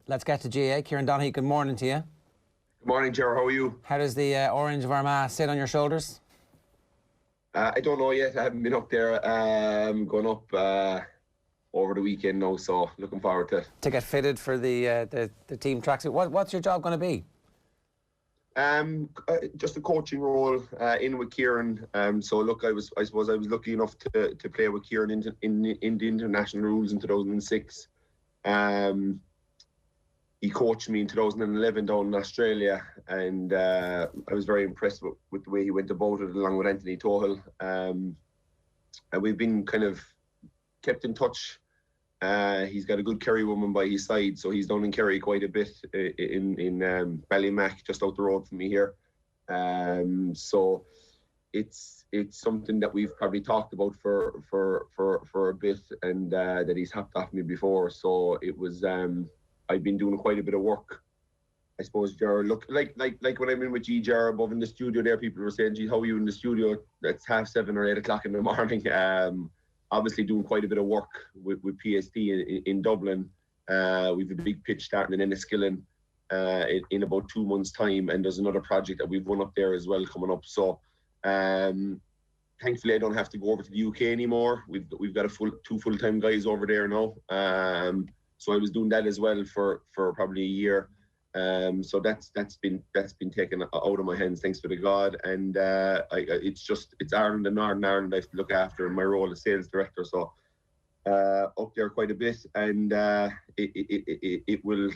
Let's get to GA. Kieran Donaghy, good morning to you. Good morning, Ger. How are you? How does the orange of Armagh sit on your shoulders? I don't know yet. I haven't been up there. Going up over the weekend now, so looking forward to it. To get fitted for the team tracksuit. What's your job going to be? Just a coaching role in with Kieran. So look, I suppose I was lucky enough to play with Kieran in the international rules in 2006. He coached me in 2011 down in Australia, and I was very impressed with the way he went about it, along with Anthony Tohill. And we've been kind of kept in touch. He's got a good Kerry woman by his side, so he's down in Kerry quite a bit in Ballymac, just out the road from me here. So it's something that we've probably talked about for a bit, and that he's hopped off me before. So it was I've been doing quite a bit of work. I suppose, Jar, look, like when I'm in with G Jar above in the studio there, people were saying, "Gee, how are you in the studio? It's 7:30 or 8 o'clock in the morning." Obviously doing quite a bit of work with PSD in Dublin. We've a big pitch starting in Enniskillen in about 2 months' time, and there's another project that we've won up there as well coming up. So thankfully I don't have to go over to the UK anymore. We've got two full-time guys over there now. So I was doing that as well for probably a year. So that's been taken out of my hands, thanks to the God. And it's Ireland and Northern Ireland I have to look after in my role as sales director. So up there quite a bit, and it will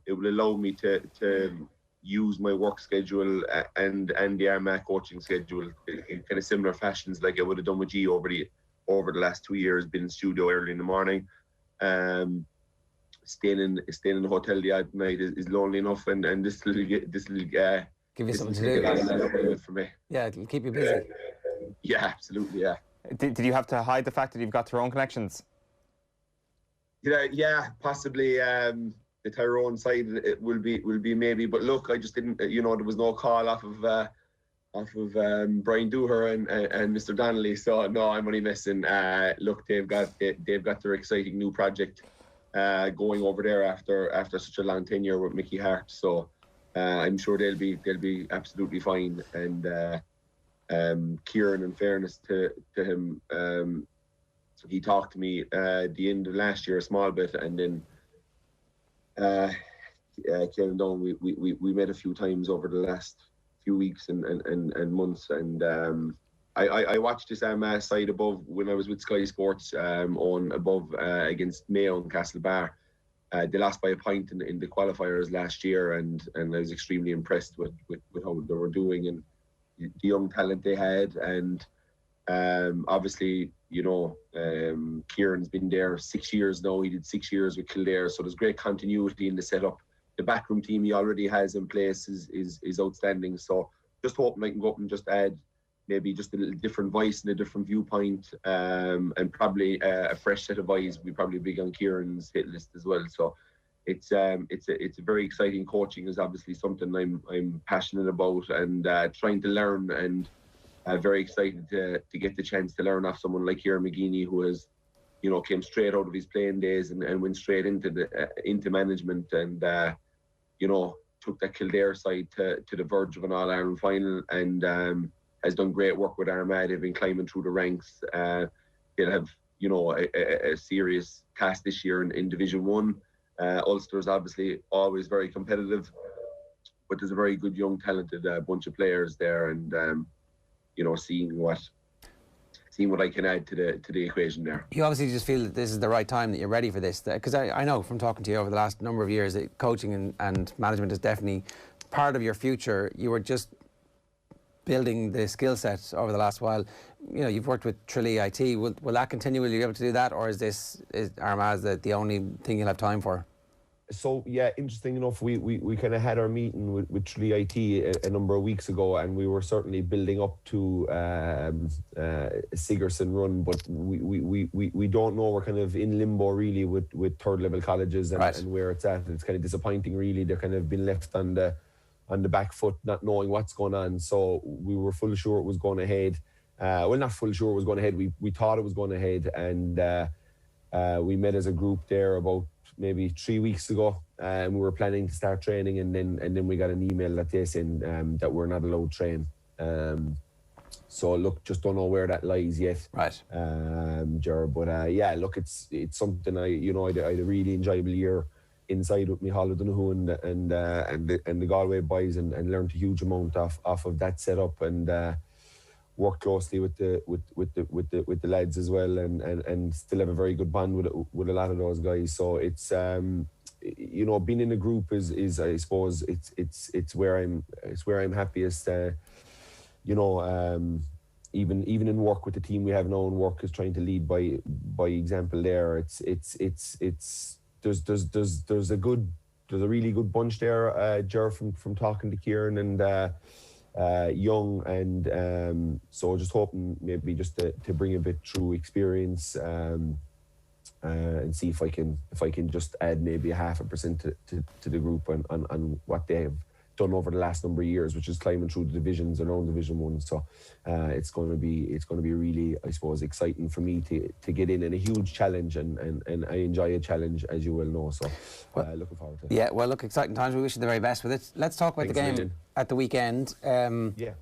allow me to use my work schedule and the Armagh coaching schedule in kind of similar fashions like I would have done with G over the last 2 years. Been in studio early in the morning. Staying in the hotel the odd night is lonely enough, and this little give you something to do for me. Yeah, it'll keep you busy. Yeah, absolutely. Yeah. Did you have to hide the fact that you've got Tyrone connections? Yeah, possibly. The Tyrone side it will be maybe, but look, I just didn't. There was no call off of Brian Dooher and Mr. Donnelly. So no, I'm only messing. Look, they've got their exciting new project going over there after such a long tenure with Mickey Hart. So I'm sure they'll be absolutely fine. And Kieran, in fairness to him, he talked to me at the end of last year a small bit, and then Kieran Donaghy, we met a few times over the last few weeks and months, and I watched this Armagh side above when I was with Sky Sports on above against Mayo and Castlebar. They lost by a point in the qualifiers last year, and I was extremely impressed with how they were doing and the young talent they had. And obviously, Kieran's been there 6 years now. He did 6 years with Kildare, so there's great continuity in the setup. The backroom team he already has in place is outstanding. So just hoping I can go up and just add maybe just a little different voice and a different viewpoint, and probably a fresh set of eyes. We probably big on Kieran's hit list as well. So it's a very exciting. Coaching is obviously something I'm passionate about and trying to learn, and very excited to get the chance to learn off someone like Kieran McGeeney, who has came straight out of his playing days and went straight into management, and took that Kildare side to the verge of an All-Ireland final, and has done great work with Armagh. They've been climbing through the ranks. They'll have a serious task this year in Division 1. Ulster's obviously always very competitive, but there's a very good young talented bunch of players there, and seeing what I can add to the equation there. You obviously just feel that this is the right time, that you're ready for this, because I know from talking to you over the last number of years that coaching and management is definitely part of your future. You were just building the skill set over the last while. You've worked with Tralee IT. Will that continue? Will you be able to do that, or is Armagh the only thing you'll have time for? So yeah, interesting enough, we kind of had our meeting with Tralee IT a number of weeks ago, and we were certainly building up to Sigerson run, but we don't know. We're kind of in limbo really with third level colleges and, right, and where it's at. It's kind of disappointing really. They're kind of been left on the back foot, not knowing what's going on. So we were full sure it was going ahead. Well, not full sure it was going ahead. We thought it was going ahead, and we met as a group there about maybe 3 weeks ago. We were planning to start training, and then we got an email that day saying that we're not allowed to train. So look, just don't know where that lies yet. Right. Ger, but yeah, look, it's something I had a really enjoyable year inside with Micheál O'Donoghue and the Galway boys, and learned a huge amount off of that setup, and work closely with the lads as well, and still have a very good bond with a lot of those guys. So it's being in a group is I suppose it's where I'm happiest. Even in work with the team we have now, and work is trying to lead by example. There, there's a really good bunch there, Ger, from talking to Kieran and Young, and so just hoping maybe just to bring a bit through experience, and see if I can just add maybe 0.5% to the group on what they have done over the last number of years, which is climbing through the divisions and around Division 1. So it's going to be really, I suppose, exciting for me to get in, and a huge challenge, and I enjoy a challenge, as you well know. So looking forward to it. Yeah, well, look, exciting times. We wish you the very best with it. Let's talk about the game at the weekend. Yeah.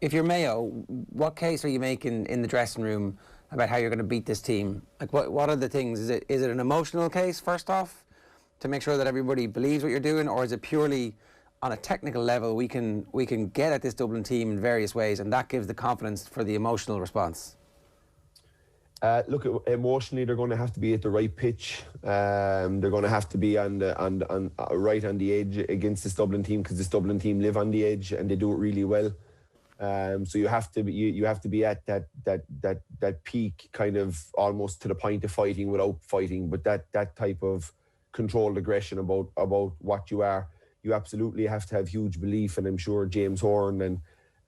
If you're Mayo, what case are you making in the dressing room about how you're going to beat this team? Like, what are the things? Is it an emotional case, first off, to make sure that everybody believes what you're doing, or is it purely on a technical level we can get at this Dublin team in various ways, and that gives the confidence for the emotional response? Look, emotionally, they're going to have to be at the right pitch. They're going to have to be right on the edge against this Dublin team, because this Dublin team live on the edge and they do it really well. So you have to be at that peak, kind of almost to the point of fighting without fighting, but that type of controlled aggression about what you are. You absolutely have to have huge belief, and I'm sure James Horn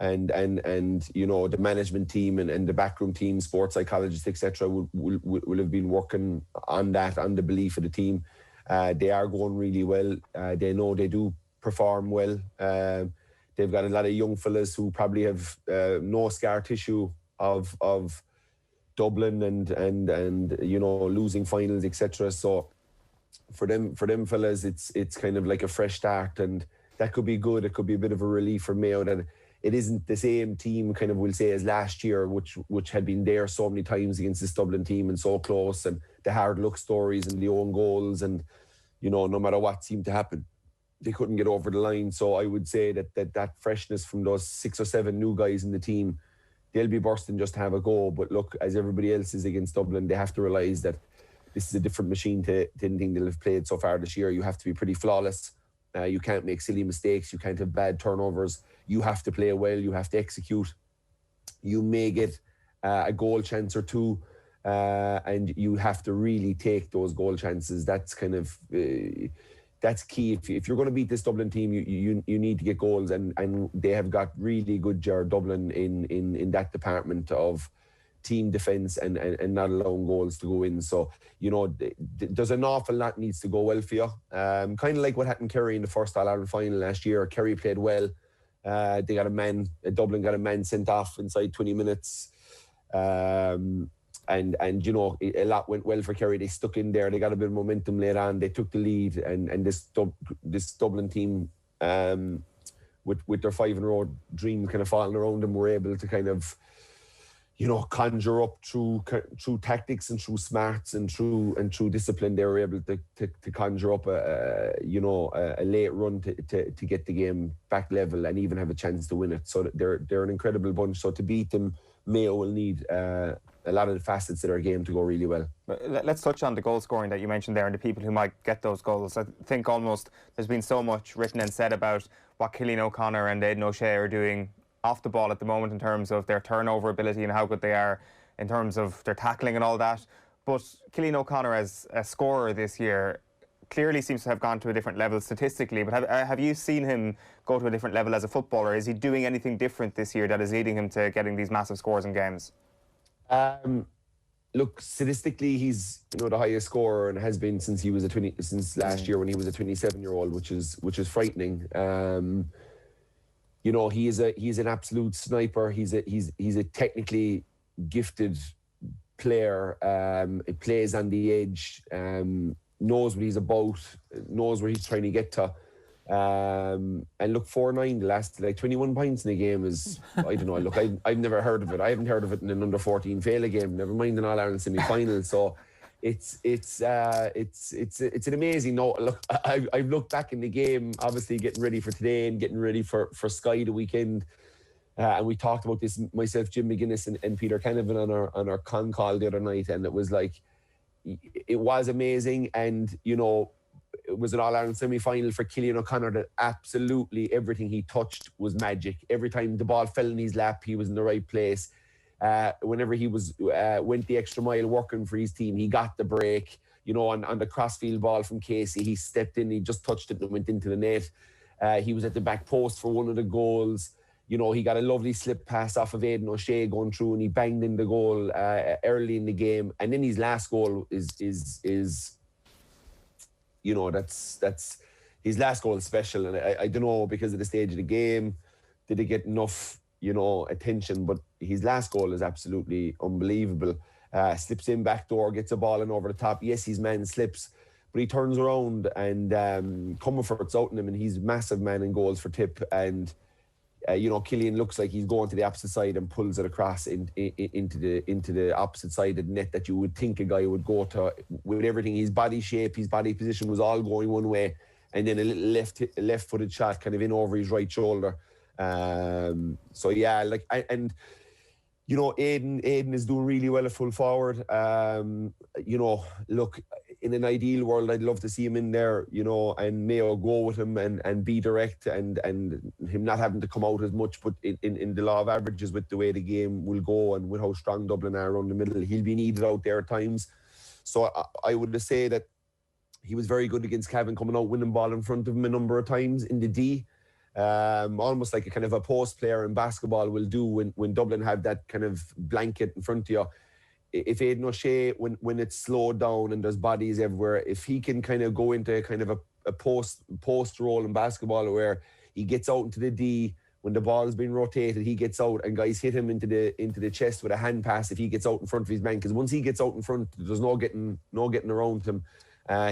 and the management team and the backroom team, sports psychologists, etc., will have been working on that, on the belief of the team. They are going really well. They know they do perform well. They've got a lot of young fellas who probably have no scar tissue of Dublin and losing finals, etc. So for them fellas, it's kind of like a fresh start, and that could be good. It could be a bit of a relief for Mayo that it isn't the same team, kind of, we'll say, as last year, which had been there so many times against this Dublin team and so close, and the hard luck stories and the own goals, and no matter what seemed to happen, they couldn't get over the line. So I would say that freshness from those 6 or 7 new guys in the team, they'll be bursting just to have a go. But look, as everybody else is against Dublin, they have to realise that this is a different machine to anything they'll have played so far this year. You have to be pretty flawless. You can't make silly mistakes. You can't have bad turnovers. You have to play well. You have to execute. You may get a goal chance or two, and you have to really take those goal chances. That's kind of that's key. If you're going to beat this Dublin team, you need to get goals, and they have got really good Dublin in that department of team defence and not allowing goals to go in. So, there's an awful lot needs to go well for you. Kind of like what happened Kerry in the first All-Ireland final last year. Kerry played well. Dublin got a man sent off inside 20 minutes. And a lot went well for Kerry. They stuck in there. They got a bit of momentum later on. They took the lead, and this Dublin team, with their 5-in-a-row dream kind of falling around them, were able to kind of conjure up through tactics and through smarts and through discipline. They were able to conjure up a late run to get the game back level and even have a chance to win it. So they're an incredible bunch. So to beat them, Mayo will need a lot of the facets of their game to go really well. Let's touch on the goal scoring that you mentioned there and the people who might get those goals. I think almost there's been so much written and said about what Killian OConnor and Aidan O'Shea are doing off the ball at the moment in terms of their turnover ability and how good they are in terms of their tackling and all that. But Killian OConnor, as a scorer this year, clearly seems to have gone to a different level statistically. But have you seen him go to a different level as a footballer? Is he doing anything different this year that is leading him to getting these massive scores in games? Look, statistically, he's the highest scorer and has been since last year when he was a 27-year-old, which is frightening. He is an absolute sniper. He's a technically gifted player. He plays on the edge. knows what he's about, knows where he's trying to get to. And look, 4-9, the last 21 points in a game is, I don't know, look, I've never heard of it. I haven't heard of it in an under 14 Fela game, never mind an All-Ireland semi-final. So it's an amazing note. Look, I've looked back in the game, obviously getting ready for today and getting ready for Sky the weekend. And we talked about this, myself, Jim McGuinness and Peter Canavan on our con call the other night, and it was like, it was amazing. And, you know, it was an All-Ireland semi-final for Killian OConnor that absolutely everything he touched was magic. Every time the ball fell in his lap, he was in the right place. Whenever he went the extra mile working for his team, he got the break. You know, on the crossfield ball from Casey, he stepped in, he just touched it and went into the net. He was at the back post for one of the goals. You know, he got a lovely slip pass off of Aidan O'Shea going through, and he banged in the goal early in the game. And then his last goal is you know, that's his last goal is special. And I don't know, because of the stage of the game, did it get enough, you know, attention? But his last goal is absolutely unbelievable. Slips in back door, gets a ball in over the top. Yes, his man slips, but he turns around and Comerford's out in him, and he's a massive man in goals for tip. And you know, Killian looks like he's going to the opposite side and pulls it across into the opposite side of the net that you would think a guy would go to, with everything. His body shape, his body position was all going one way, and then a little left-footed shot kind of in over his right shoulder. So yeah, like, and you know, Aidan is doing really well at full forward. You know, look, in an ideal world, I'd love to see him in there, you know, and Mayo go with him and be direct, and him not having to come out as much. But in the law of averages, with the way the game will go and with how strong Dublin are around the middle, he'll be needed out there at times. So I would say that he was very good against Cavan, coming out, winning ball in front of him a number of times in the D. Almost like a kind of a post player in basketball will do when Dublin have that kind of blanket in front of you. If Aidan O'Shea, when it's slowed down and there's bodies everywhere, if he can kind of go into kind of a post role in basketball where he gets out into the D, when the ball's been rotated, he gets out and guys hit him into the chest with a hand pass if he gets out in front of his man. Because once he gets out in front, there's no getting around him.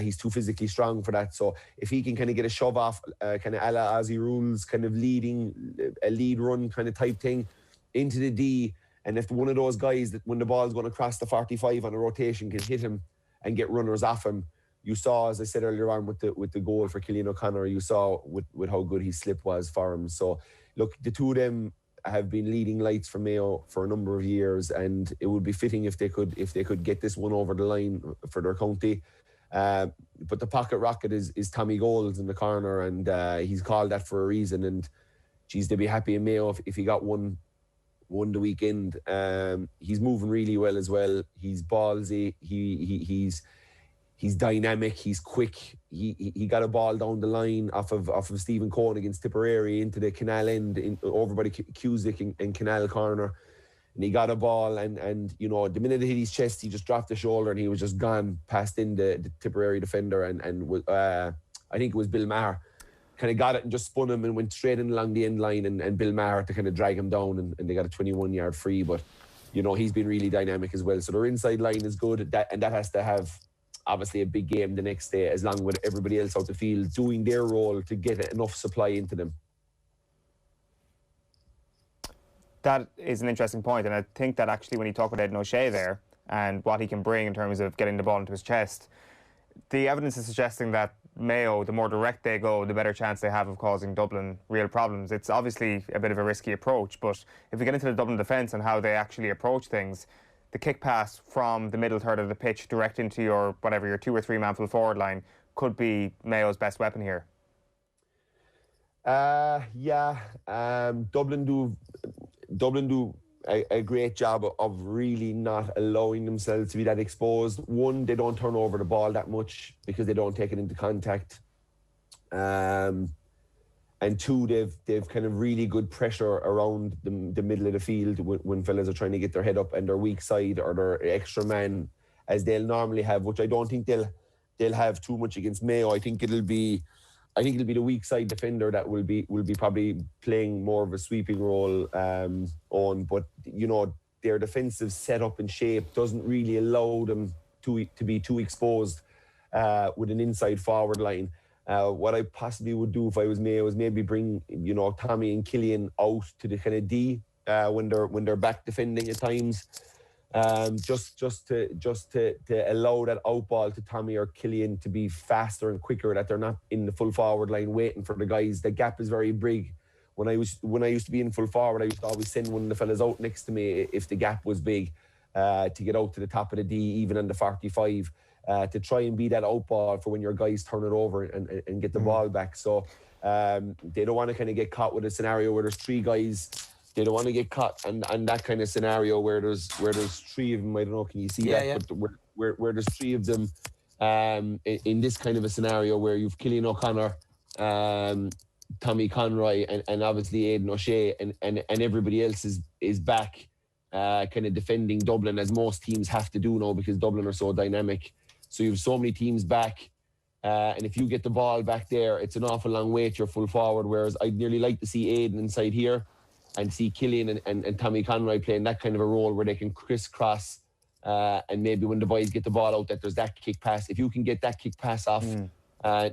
He's too physically strong for that. So if he can kind of get a shove off, kind of a la Aussie rules, kind of leading a lead run kind of type thing into the D, and if one of those guys that when the ball's going to cross the 45 on a rotation can hit him and get runners off him, you saw, as I said earlier on, with the goal for Killian OConnor, you saw with how good his slip was for him. So look, the two of them have been leading lights for Mayo for a number of years, and it would be fitting if they could get this one over the line for their county. But the pocket rocket is Tommy Goals in the corner, and he's called that for a reason. And geez, they'd be happy in Mayo if he got one the weekend. He's moving really well as well. He's ballsy. He's dynamic. He's quick. He got a ball down the line off of Stephen Cohen against Tipperary into the Canal end, over by the Cusick and Canal corner. And he got a ball, and you know, the minute it hit his chest, he just dropped the shoulder and he was just gone past in the Tipperary defender. And I think it was Bill Maher kind of got it and just spun him and went straight in along the end line, and Bill Maher had to kind of drag him down, and they got a 21-yard free. But you know, he's been really dynamic as well. So their inside line is good, and that has to have obviously a big game the next day, as long with everybody else out the field doing their role to get enough supply into them. That is an interesting point, and I think that actually when you talk about Aidan O'Shea there and what he can bring in terms of getting the ball into his chest, the evidence is suggesting that Mayo, the more direct they go, the better chance they have of causing Dublin real problems. It's obviously a bit of a risky approach, but if we get into the Dublin defence and how they actually approach things, the kick pass from the middle third of the pitch direct into your 2 or 3 man full forward line could be Mayo's best weapon here. Dublin do a great job of really not allowing themselves to be that exposed. One, they don't turn over the ball that much because they don't take it into contact. And two, they've kind of really good pressure around the middle of the field when fellas are trying to get their head up, and their weak side or their extra man, as they'll normally have, which I don't think they'll have too much against Mayo. I think it'll be the weak side defender that will be probably playing more of a sweeping role on. But you know, their defensive setup and shape doesn't really allow them to be too exposed. with an inside forward line. What I possibly would do if I was Mayo is maybe bring, you know, Tommy and Killian out to the kind of D when they're back defending at times. Just to allow that out ball to Tommy or Killian to be faster and quicker, that they're not in the full forward line waiting for the guys. The gap is very big. When I used to be in full forward, I used to always send one of the fellas out next to me if the gap was big, to get out to the top of the D, even in the 45, to try and be that out ball for when your guys turn it over and get the ball back. So they don't want to kind of get caught with a scenario where there's three guys. They don't want to get caught and that kind of scenario where there's three of them. I don't know, can you see that? Yeah. But where there's three of them in this kind of a scenario where you've Killian OConnor, Tommy Conroy, and obviously Aidan O'Shea, and everybody else is back kind of defending Dublin, as most teams have to do now because Dublin are so dynamic. So you have so many teams back. And if you get the ball back there, it's an awful long way to your full forward, whereas I'd nearly like to see Aidan inside here and see Killian and Tommy Conroy playing that kind of a role where they can crisscross, and maybe when the boys get the ball out, that there's that kick pass. If you can get that kick pass off,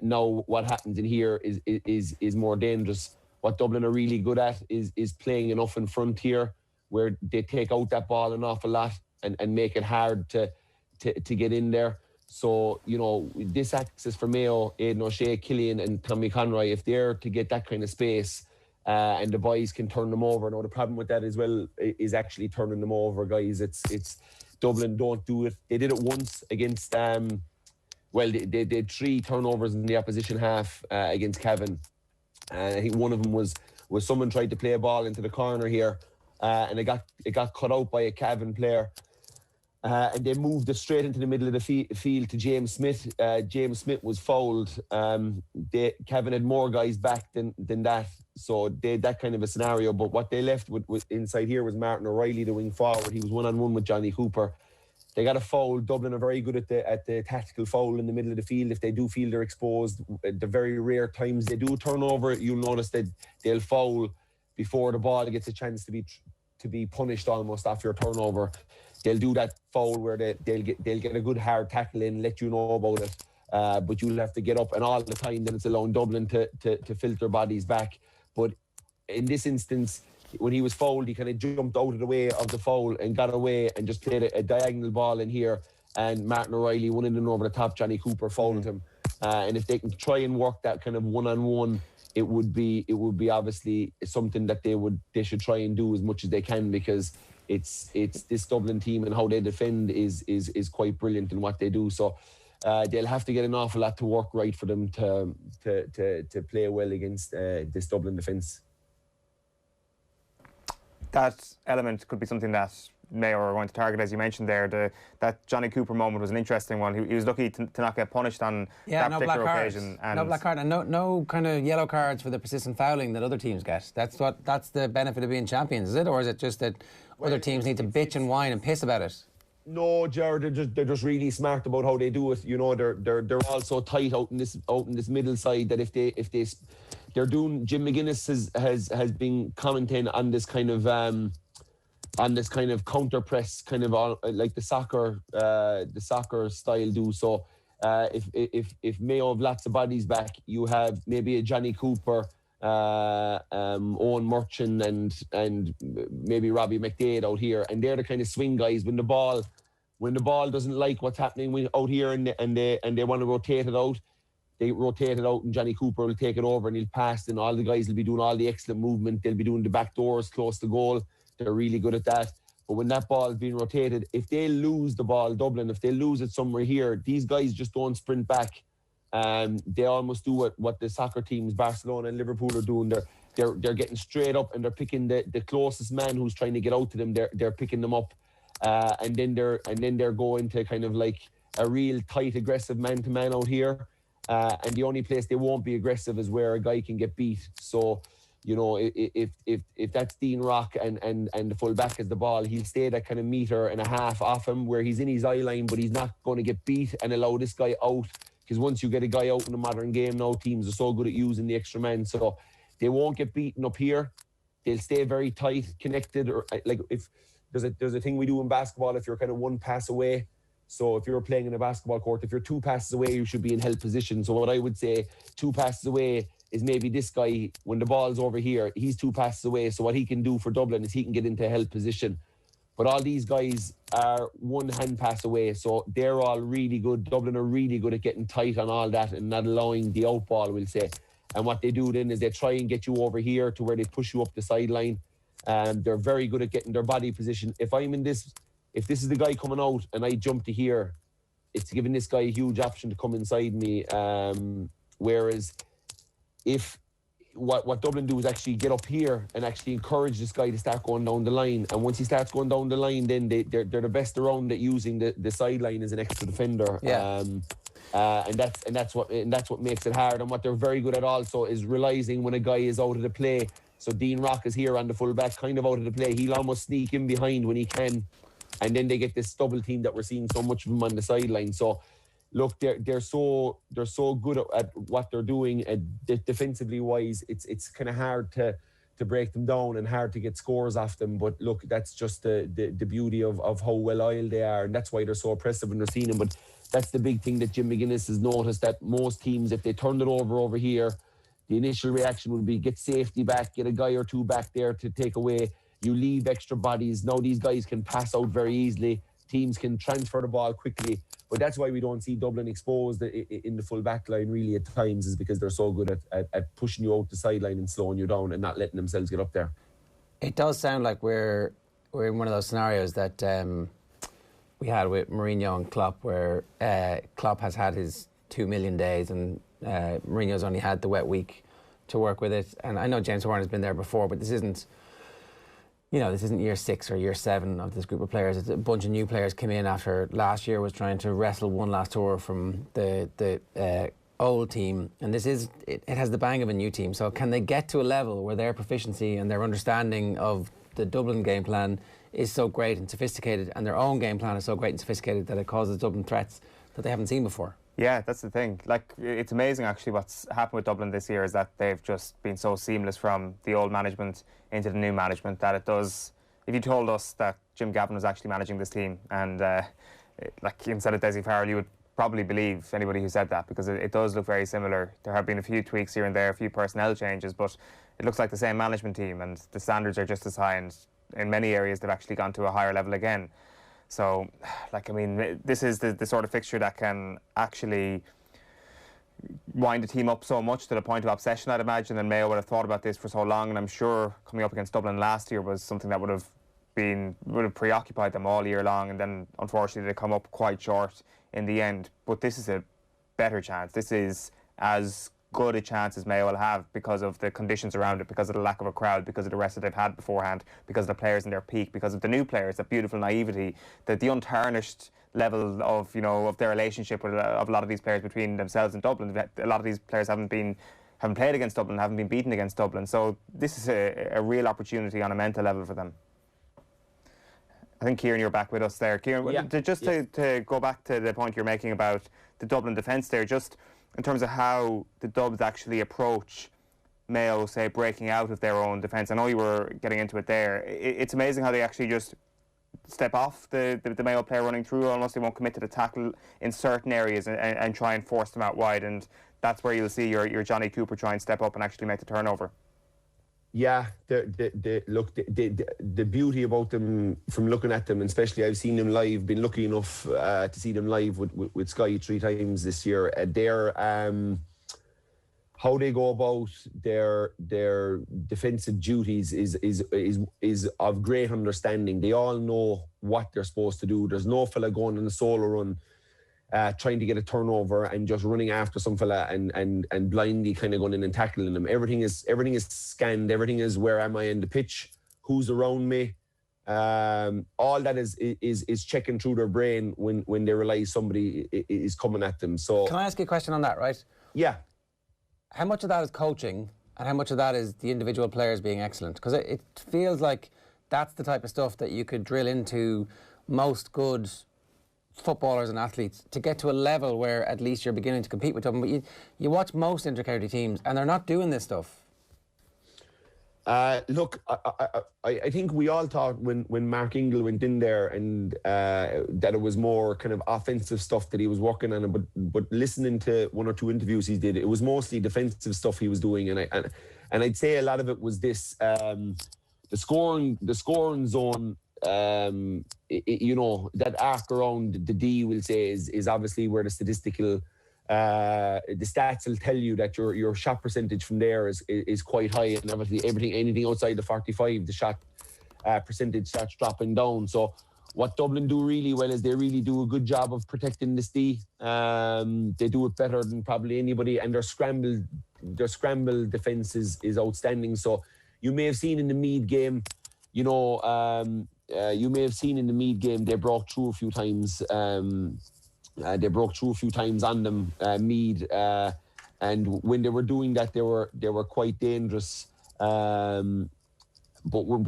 now what happens in here is more dangerous. What Dublin are really good at is playing enough in front here where they take out that ball an awful lot and make it hard to get in there. So, you know, this access for Mayo, Aidan O'Shea, Killian and Tommy Conroy, if they're to get that kind of space, and the boys can turn them over. Now, the problem with that as well is actually turning them over, guys. It's Dublin don't do it. They did it once against, they did 3 turnovers in the opposition half against Cavan. And I think one of them was someone tried to play a ball into the corner here, and it got cut out by a Cavan player. And they moved it straight into the middle of the field to James Smith. James Smith was fouled. Cavan had more guys back than that, so they had that kind of a scenario. But what they left with inside here was Martin O'Reilly, the wing forward. He was 1-on-1 with Johnny Cooper. They got a foul. Dublin are very good at the tactical foul in the middle of the field. If they do feel they're exposed, the very rare times they do turnover, you'll notice that they'll foul before the ball gets a chance to be punished almost after your turnover. They'll do that foul where they'll get a good hard tackle in, let you know about it. But you'll have to get up, and all the time then it's allowing Dublin to filter bodies back. But in this instance, when he was fouled, he kind of jumped out of the way of the foul and got away and just played a diagonal ball in here. And Martin O'Reilly went in and over the top. Johnny Cooper fouled him. And if they can try and work that kind of one-on-one, it would be obviously something that they should try and do as much as they can, because it's this Dublin team and how they defend is quite brilliant in what they do. So they'll have to get an awful lot to work right for them to play well against this Dublin defence. That element could be something that Mayo are going to target, as you mentioned there. That Johnny Cooper moment was an interesting one. He was lucky to not get punished on that particular occasion. And no black card and no kind of yellow cards for the persistent fouling that other teams get. That's the benefit of being champions, is it? Or is it just that other teams need to bitch and whine and piss about it? No, Jared, they're just really smart about how they do it. You know, they're all so tight out in this middle side that if they're doing. Jim McGuinness has been commenting on this kind of counter press, kind of like the soccer style do. So if Mayo have lots of bodies back, you have maybe a Johnny Cooper, Owen Murchan and maybe Robbie McDade out here, and they're the kind of swing guys when the ball doesn't like what's happening out here and they want to rotate it out. They rotate it out and Johnny Cooper will take it over and he'll pass, and all the guys will be doing all the excellent movement. They'll be doing the back doors close to goal. They're really good at that. But when that ball is being rotated, if they lose the ball, Dublin, if they lose it somewhere here, these guys just don't sprint back. They almost do what the soccer teams, Barcelona and Liverpool, are doing. They're getting straight up and they're picking the closest man who's trying to get out to them. They're picking them up, and then they're going to kind of like a real tight, aggressive man-to-man out here. And the only place they won't be aggressive is where a guy can get beat. So, you know, if that's Dean Rock and the full back has the ball, he'll stay that kind of metre and a half off him where he's in his eye line, but he's not going to get beat and allow this guy out. Because once you get a guy out in the modern game now, teams are so good at using the extra man. So they won't get beaten up here. They'll stay very tight, connected. Or like if there's a thing we do in basketball, if you're kind of one pass away, So if you're playing in a basketball court, if you're 2 passes away, you should be in held position. So what I would say, 2 passes away is maybe this guy, when the ball's over here, he's 2 passes away. So what he can do for Dublin is he can get into held position. But all these guys are 1 hand pass away. So they're all really good. Dublin are really good at getting tight on all that and not allowing the out ball, we'll say. And what they do then is they try and get you over here to where they push you up the sideline. They're very good at getting their body position. If this is the guy coming out and I jump to here, it's giving this guy a huge option to come inside me. Whereas if what Dublin do is actually get up here and actually encourage this guy to start going down the line. And once he starts going down the line, then they're the best around at using the sideline as an extra defender. Yeah. And that's what makes it hard. And what they're very good at also is realising when a guy is out of the play. So Dean Rock is here on the full back, kind of out of the play. He'll almost sneak in behind when he can. And then they get this double team that we're seeing so much of them on the sideline. So look, they're so good at what they're doing defensively wise. It's kind of hard to break them down and hard to get scores off them. But look, that's just the beauty of how well oiled they are, and that's why they're so oppressive when they're seeing them. But that's the big thing that Jim McGuinness has noticed, that most teams, if they turned it over here, the initial reaction would be get safety back, get a guy or 2 back there to take away. You leave extra bodies. Now these guys can pass out very easily. Teams can transfer the ball quickly. But that's why we don't see Dublin exposed in the full back line really at times, is because they're so good at pushing you out the sideline and slowing you down and not letting themselves get up there. It does sound like we're in one of those scenarios that we had with Mourinho and Klopp, where Klopp has had his 2 million days and Mourinho's only had the wet week to work with it. And I know James Horan has been there before, but this isn't year 6 or year 7 of this group of players. It's a bunch of new players came in after last year was trying to wrestle one last tour from the old team. And it has the bang of a new team. So can they get to a level where their proficiency and their understanding of the Dublin game plan is so great and sophisticated, and their own game plan is so great and sophisticated that it causes Dublin threats that they haven't seen before? Yeah, that's the thing. Like, it's amazing actually what's happened with Dublin this year is that they've just been so seamless from the old management into the new management that it does. If you told us that Jim Gavin was actually managing this team and like instead of Dessie Farrell, you would probably believe anybody who said that, because it does look very similar. There have been a few tweaks here and there, a few personnel changes, but it looks like the same management team and the standards are just as high, and in many areas they've actually gone to a higher level again. So, like, I mean, this is the sort of fixture that can actually wind the team up so much to the point of obsession, I'd imagine, and Mayo would have thought about this for so long, and I'm sure coming up against Dublin last year was something that would have preoccupied them all year long, and then unfortunately they come up quite short in the end. But this is a better chance. This is as good a chance as Mayo will have because of the conditions around it, because of the lack of a crowd, because of the rest that they've had beforehand, because of the players in their peak, because of the new players, that beautiful naivety, the untarnished level of, you know, of their relationship with of a lot of these players between themselves and Dublin. A lot of these players haven't played against Dublin, haven't been beaten against Dublin. So this is a real opportunity on a mental level for them. I think, Kieran, you're back with us there. Kieran, to go back to the point you're making about the Dublin defence there, just in terms of how the Dubs actually approach Mayo, say, breaking out of their own defence. I know you were getting into it there. It's amazing how they actually just step off the Mayo player running through. Almost they won't commit to the tackle in certain areas and try and force them out wide. And that's where you'll see your Johnny Cooper try and step up and actually make the turnover. Yeah, the beauty about them, from looking at them, and especially I've seen them live, been lucky enough to see them live with Sky 3 times this year. They're how they go about their defensive duties is of great understanding. They all know what they're supposed to do. There's no fella going on a solo run trying to get a turnover and just running after some fella and blindly kind of going in and tackling them. Everything is scanned. Everything is, where am I in the pitch? Who's around me? All that is checking through their brain when they realize somebody is coming at them. So, can I ask you a question on that, right? Yeah. How much of that is coaching and how much of that is the individual players being excellent? Because it feels like that's the type of stuff that you could drill into most good footballers and athletes to get to a level where at least you're beginning to compete with them. But you watch most inter-county teams and they're not doing this stuff. Look, I think we all thought when Mark Ingle went in there and that it was more kind of offensive stuff that he was working on. But listening to one or two interviews he did, it was mostly defensive stuff he was doing. And I'd say a lot of it was this the scoring zone. You know, that arc around the D, we'll say, is obviously where the statistical. The stats will tell you that your shot percentage from there is quite high, and obviously anything outside the 45, the shot percentage starts dropping down. So what Dublin do really well is they really do a good job of protecting this D. They do it better than probably anybody, and their scramble defence is outstanding. So you may have seen in the Meath game, they broke through a few times. They broke through a few times on them, Meath, and when they were doing that, they were quite dangerous. But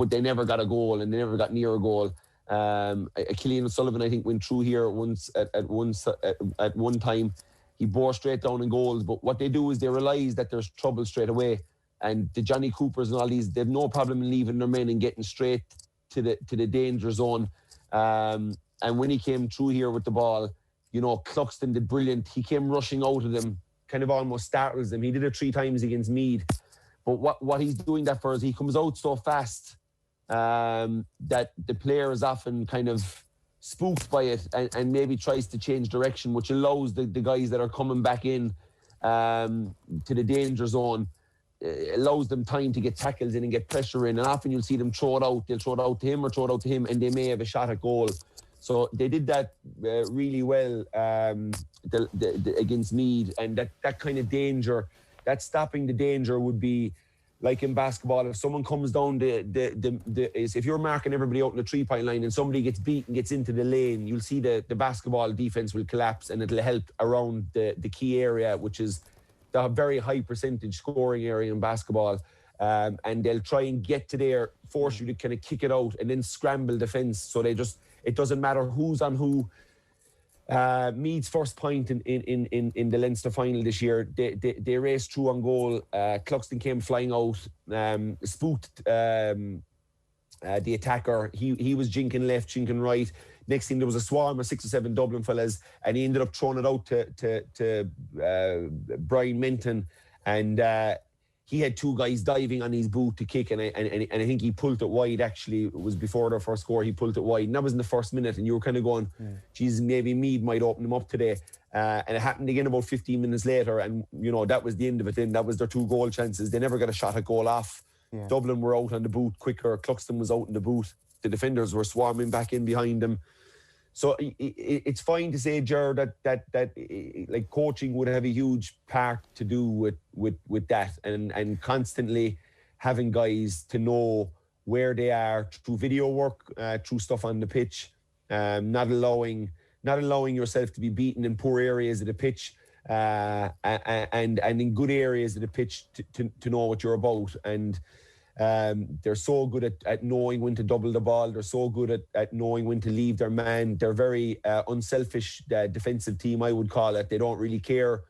they never got a goal, and they never got near a goal. Killian O'Sullivan, I think, went through here at one time. He bore straight down in goals, but what they do is they realise that there's trouble straight away, and the Johnny Coopers and all these, they've no problem in leaving their men and getting straight to the danger zone. And when he came through here with the ball, Cluxton did brilliant. He came rushing out of them, kind of almost startles them. He did it 3 times against Meath. But what he's doing that for is he comes out so fast that the player is often kind of spooked by it and maybe tries to change direction, which allows the guys that are coming back in to the danger zone, allows them time to get tackles in and get pressure in. And often you'll see them throw it out. They'll throw it out to him or throw it out to him, and they may have a shot at goal. So they did that really well against Meath, and that kind of danger, that stopping the danger would be like in basketball. If someone comes down if you're marking everybody out in the 3-point line and somebody gets beaten, gets into the lane, you'll see the basketball defense will collapse, and it'll help around the key area, which is the very high percentage scoring area in basketball. And they'll try and get to there, force you to kind of kick it out and then scramble defence. So it doesn't matter who's on who. Meath's first point in the Leinster final this year, they raced through on goal. Cluxton came flying out, spooked the attacker. He was jinking left, jinking right. Next thing, there was a swarm of 6 or 7 Dublin fellas, and he ended up throwing it out to Brian Menton, and he had 2 guys diving on his boot to kick, and I think he pulled it wide. Actually, it was before their first score. He pulled it wide, and that was in the first minute. And you were kind of going, "Geez, maybe Meath might open them up today." And it happened again about 15 minutes later, and that was the end of it. Then that was their 2 goal chances. They never got a shot at goal off. Yeah. Dublin were out on the boot quicker. Cluxton was out in the boot. The defenders were swarming back in behind them. So it's fine to say, Ger, that like coaching would have a huge part to do with that, and constantly having guys to know where they are through video work, through stuff on the pitch, not allowing yourself to be beaten in poor areas of the pitch, and in good areas of the pitch to know what you're about. And they're so good at knowing when to double the ball. They're so good at knowing when to leave their man. They're very unselfish defensive team, I would call it. They don't really care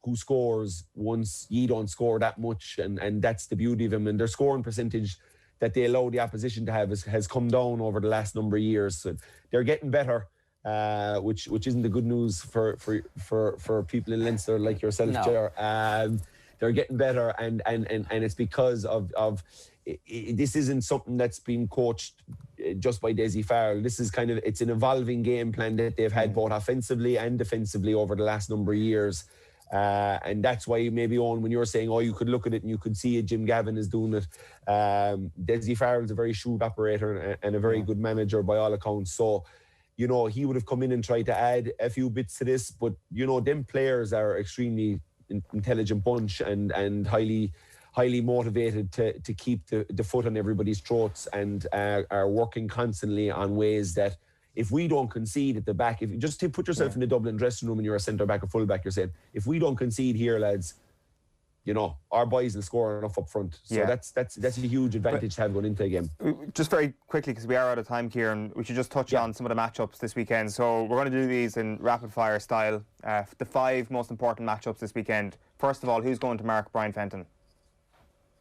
who scores once you don't score that much, and that's the beauty of them. And their scoring percentage that they allow the opposition to have has come down over the last number of years. So they're getting better, which isn't the good news for people in Leinster like yourself, no. Ger. They're getting better, and it's because of this isn't something that's been coached just by Desi Farrell. This is it's an evolving game plan that they've had both offensively and defensively over the last number of years. And that's why maybe, Owen, when you're saying, you could look at it and you could see it, Jim Gavin is doing it. Desi Farrell's a very shrewd operator and a very good manager by all accounts. So, he would have come in and tried to add a few bits to this. But, them players are extremely intelligent bunch and highly motivated to keep the foot on everybody's throats, and are working constantly on ways that if we don't concede at the back, if you just put yourself in the Dublin dressing room and you're a centre back or full back, you're saying, if we don't concede here, lads, our boys will score enough up front. So that's a huge advantage to have going into a game. Just very quickly, because we are out of time, Kieran, we should just touch on some of the matchups this weekend. So we're going to do these in rapid fire style. The 5 most important matchups this weekend. First of all, who's going to mark Brian Fenton?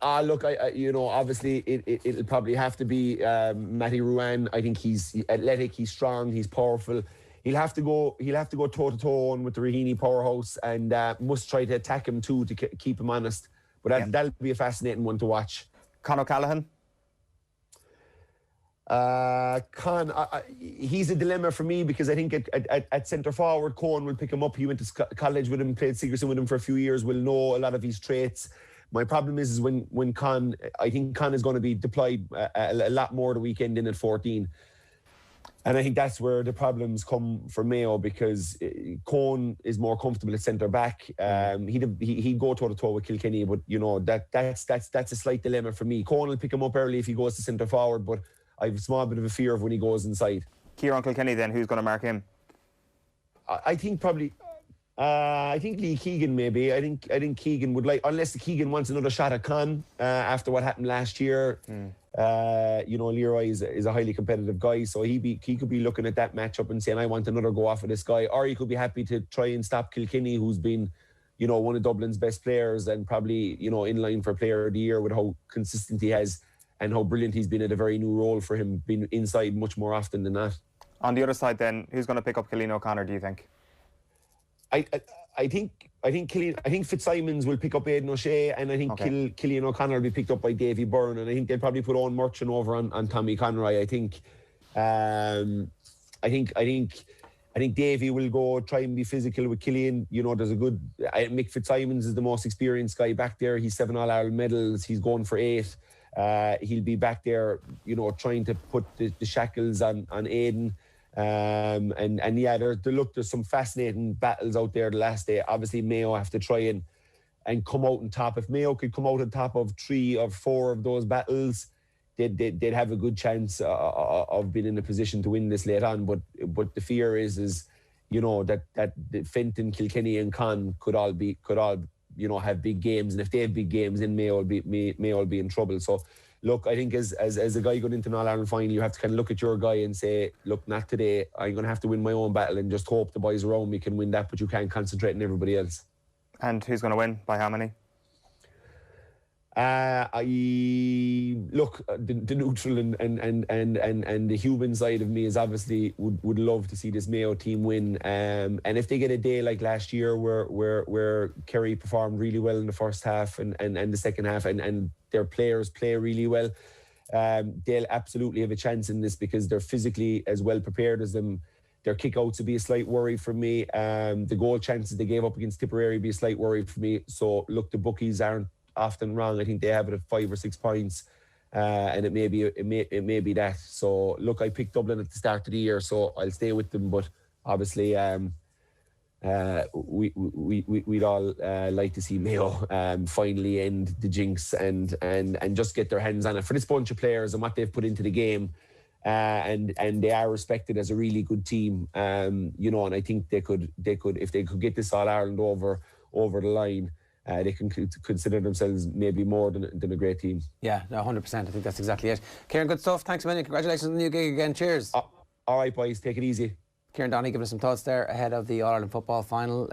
Look, obviously it'll probably have to be Matty Ruan. I think he's athletic, he's strong, he's powerful. He'll have to go toe to toe on with the Raheny powerhouse, and must try to attack him too to keep him honest. But that'll be a fascinating one to watch. Con O'Callaghan? He's a dilemma for me because I think at centre forward, Cohen will pick him up. He went to college with him, played Sigerson with him for a few years, will know a lot of his traits. My problem is when Con, I think Con is going to be deployed a lot more the weekend in at 14. And I think that's where the problems come for Mayo, because Cohen is more comfortable at centre back. He'd go toe to toe with Kilkenny, but that's a slight dilemma for me. Cohen will pick him up early if he goes to centre forward, but I have a small bit of a fear of when he goes inside. Kieran Kilkenny then, who's going to mark him? I think probably. I think Lee Keegan maybe. I think Keegan would like, unless Keegan wants another shot at Con after what happened last year. Leroy is a highly competitive guy, so he could be looking at that matchup and saying, I want another go off of this guy. Or he could be happy to try and stop Kilkenny, who's been, one of Dublin's best players and probably, in line for Player of the Year with how consistent he has and how brilliant he's been at a very new role for him, being inside much more often than that. On the other side then, who's going to pick up Killian OConnor, do you think? I think Fitzsimons will pick up Aidan O'Shea, and I think Killian OConnor will be picked up by Davy Byrne, and I think they'll probably put Owen Murchan over on Tommy Conroy. I think Davy will go try and be physical with Killian. There's a good Mick Fitzsimons is the most experienced guy back there. He's 7 All-Ireland medals. He's going for 8. He'll be back there, trying to put the shackles on Aidan. There's some fascinating battles out there the last day. Obviously Mayo have to try and come out on top. If Mayo could come out on top of 3 or 4 of those battles, they'd have a good chance of being in a position to win this late on. But the fear is that Fenton, Kilkenny and Con could all have big games, and if they have big games, then Mayo will be in trouble. So look, I think as a guy going into an All-Ireland final, you have to kind of look at your guy and say, look, not today. I'm going to have to win my own battle and just hope the boys around me can win that, but you can't concentrate on everybody else. And who's going to win? By how many? The neutral and the human side of me is obviously would love to see this Mayo team win. And if they get a day like last year where Kerry performed really well in the first half and the second half and their players play really well, they'll absolutely have a chance in this because they're physically as well prepared as them. Their kickouts would be a slight worry for me. The goal chances they gave up against Tipperary would be a slight worry for me. So look, the bookies aren't often wrong. I think they have it at 5 or 6 points, and it may be that. So look, I picked Dublin at the start of the year, so I'll stay with them. But obviously, we'd all like to see Mayo finally end the jinx and just get their hands on it for this bunch of players and what they've put into the game. And they are respected as a really good team, and I think they could if they could get this All Ireland over the line. They can consider themselves maybe more than a great team. Yeah, 100%. I think that's exactly it. Kieran, good stuff. Thanks a million. Congratulations on the new gig again. Cheers. All right, boys. Take it easy. Kieran Donaghy giving us some thoughts there ahead of the All-Ireland football final.